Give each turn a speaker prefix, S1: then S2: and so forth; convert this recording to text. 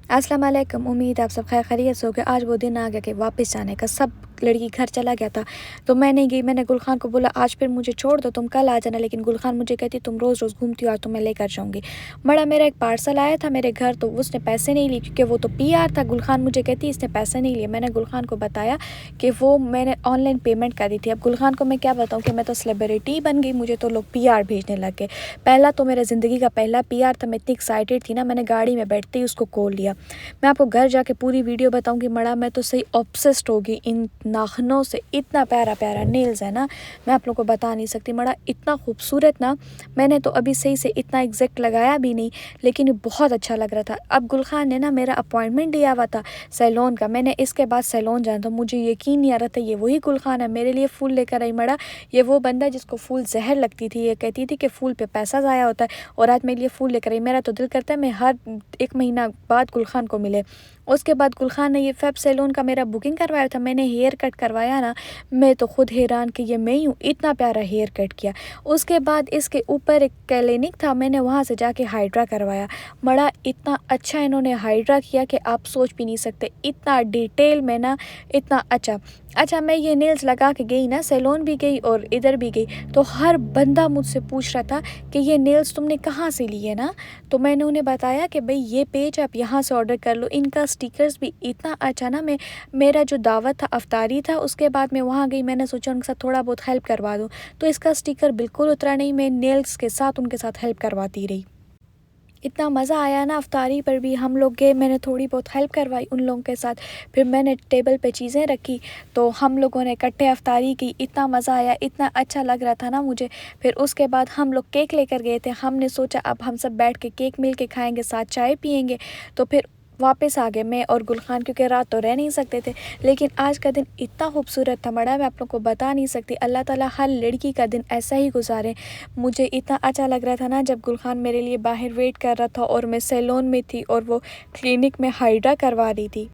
S1: अस्सलाम वालेकुम। उम्मीद आप सब खैर खैरियत से होगे। आज वो दिन आ गया कि वापस जाने का। सब लड़की घर चला गया था तो मैं नहीं गई। मैंने गुलखान को बोला आज फिर मुझे छोड़ दो, तुम कल आ जाना। लेकिन गुलखान मुझे कहती तुम रोज़ रोज़ घूमती हो, आज तो मैं लेकर जाऊँगी। बड़ा मेरा एक पार्सल आया था मेरे घर, तो उसने पैसे नहीं लिए क्योंकि वो तो पीआर था। गुलखान मुझे कहती इसने पैसे नहीं लिए। मैंने गुलखान को बताया कि वो मैंने ऑनलाइन पेमेंट करी थी। अब गुलखान को मैं क्या बताऊँ कि मैं तो सेलिब्रिटी बन गई, मुझे तो लोग पीआर भेजने लग गए। पहला तो मेरा ज़िंदगी का पहला पीआर था। मैं इतनी एक्साइटेड थी ना, मैंने गाड़ी में बैठते ही उसको कॉल लिया। मैं आपको घर जाके पूरी वीडियो बताऊंगी। मड़ा मैं तो सही ऑब्सेस्ड होगी इन नाखनों से। इतना प्यारा प्यारा नेल्स है ना, मैं आप लोगों को बता नहीं सकती। मड़ा इतना खूबसूरत ना, मैंने तो अभी सही से इतना एग्जैक्ट लगाया भी नहीं, लेकिन ये बहुत अच्छा लग रहा था। अब गुलखान ने ना मेरा अपॉइंटमेंट दिया हुआ था सैलून का। मैंने इसके बाद सैलून जाना था। मुझे यकीन नहीं आ रहा था ये वही गुलखान है। मेरे लिए फूल लेकर आई। मड़ा ये वो बंदा है जिसको फूल जहर लगती थी। ये कहती थी कि फूल पे पैसा ज़ाया होता है, और आज मेरे लिए फूल लेकर आई। मेरा तो दिल करता है मैं हर 1 महीना बाद गुलखान को मिले। उसके बाद गुलखान ने ये फेब सैलून का मेरा बुकिंग करवाया था। मैंने हेयर कट करवाया ना, मैं तो खुद हैरान कि ये मैं ही हूँ, इतना प्यारा हेयर कट किया। उसके बाद इसके ऊपर एक क्लिनिक था, मैंने वहाँ से जाके हाइड्रा करवाया। बड़ा इतना अच्छा इन्होंने हाइड्रा किया कि आप सोच भी नहीं सकते, इतना डिटेल में ना, इतना अच्छा मैं ये नेल्स लगा के गई ना, सैलून भी गई और इधर भी गई, तो हर बंदा मुझसे पूछ रहा था कि ये नेल्स तुमने कहाँ से लिए ना। तो मैंने उन्हें बताया कि भाई ये पेज आप यहाँ से ऑर्डर कर लो। इनका स्टिकर्स भी इतना अच्छा ना। मैं मेरा जो दावत था अफ्तारी था, उसके बाद मैं वहाँ गई, मैंने सोचा उनके साथ थोड़ा बहुत हेल्प करवा दूँ, तो इसका स्टिकर बिल्कुल उतरा नहीं। मैं नेल्स के साथ उनके साथ हेल्प करवाती रही। इतना मज़ा आया ना, अफ्तारी पर भी हम लोग गए, मैंने थोड़ी बहुत हेल्प करवाई उन लोगों के साथ। फिर मैंने टेबल पे चीज़ें रखी, तो हम लोगों ने इकट्ठे अफ्तारी की। इतना मज़ा आया, इतना अच्छा लग रहा था ना मुझे। फिर उसके बाद हम लोग केक लेकर गए थे। हमने सोचा अब हम सब बैठ के केक मिल के खाएँगे, साथ चाय पियेंगे। तो फिर वापस आ गए मैं और गुलखान, क्योंकि रात तो रह नहीं सकते थे। लेकिन आज का दिन इतना खूबसूरत था बड़ा, मैं आप लोग को बता नहीं सकती। अल्लाह ताला हर लड़की का दिन ऐसा ही गुजारे। मुझे इतना अच्छा लग रहा था ना जब गुलखान मेरे लिए बाहर वेट कर रहा था और मैं सैलून में थी और वो क्लिनिक में हाइड्रा करवा रही थी।